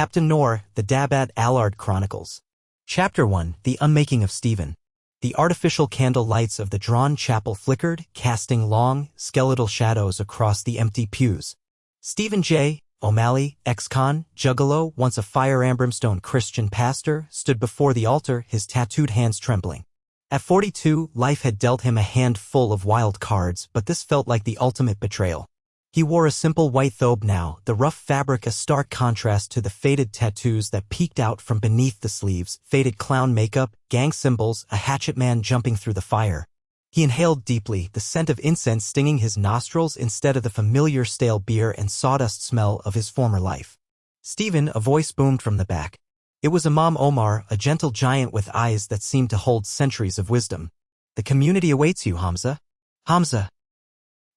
Captain Noor, the Dabat Allard Chronicles. Chapter 1, The Unmaking of Stephen. The artificial candle lights of the drawn chapel flickered, casting long, skeletal shadows across the empty pews. Stephen J. O'Malley, ex-con, juggalo, once a fire and brimstone Christian pastor, stood before the altar, his tattooed hands trembling. At 42, life had dealt him a handful of wild cards, but this felt like the ultimate betrayal. He wore a simple white thobe now, the rough fabric a stark contrast to the faded tattoos that peeked out from beneath the sleeves, faded clown makeup, gang symbols, a hatchet man jumping through the fire. He inhaled deeply, the scent of incense stinging his nostrils instead of the familiar stale beer and sawdust smell of his former life. "Stephen," a voice boomed from the back. It was Imam Omar, a gentle giant with eyes that seemed to hold centuries of wisdom. "The community awaits you, Hamza." Hamza.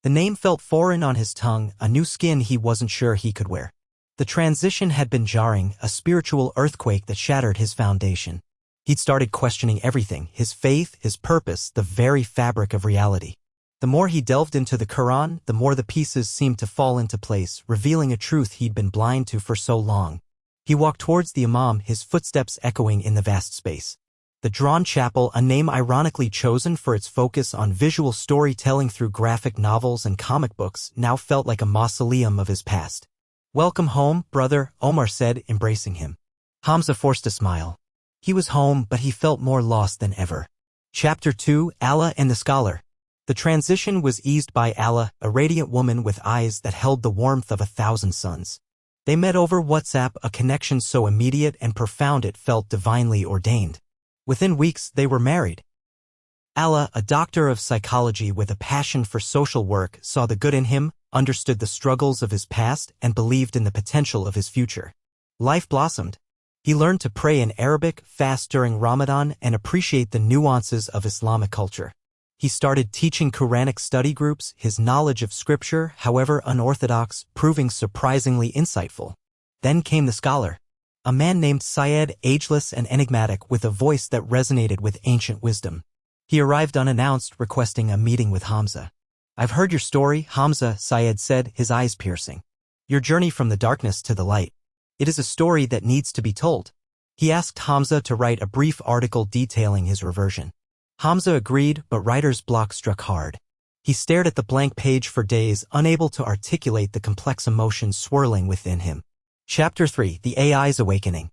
The name felt foreign on his tongue, a new skin he wasn't sure he could wear. The transition had been jarring, a spiritual earthquake that shattered his foundation. He'd started questioning everything, his faith, his purpose, the very fabric of reality. The more he delved into the Quran, the more the pieces seemed to fall into place, revealing a truth he'd been blind to for so long. He walked towards the imam, his footsteps echoing in the vast space. The Drawn Chapel, a name ironically chosen for its focus on visual storytelling through graphic novels and comic books, now felt like a mausoleum of his past. "Welcome home, brother," Omar said, embracing him. Hamza forced a smile. He was home, but he felt more lost than ever. Chapter 2, Allah and the Scholar. The transition was eased by Allah, a radiant woman with eyes that held the warmth of 1,000 suns. They met over WhatsApp, a connection so immediate and profound it felt divinely ordained. Within weeks, they were married. Allah, a doctor of psychology with a passion for social work, saw the good in him, understood the struggles of his past, and believed in the potential of his future. Life blossomed. He learned to pray in Arabic, fast during Ramadan, and appreciate the nuances of Islamic culture. He started teaching Quranic study groups, his knowledge of scripture, however unorthodox, proving surprisingly insightful. Then came the scholar. A man named Syed, ageless and enigmatic, with a voice that resonated with ancient wisdom. He arrived unannounced, requesting a meeting with Hamza. "I've heard your story, Hamza," Syed said, his eyes piercing. "Your journey from the darkness to the light. It is a story that needs to be told." He asked Hamza to write a brief article detailing his reversion. Hamza agreed, but writer's block struck hard. He stared at the blank page for days, unable to articulate the complex emotions swirling within him. Chapter 3, The AI's Awakening.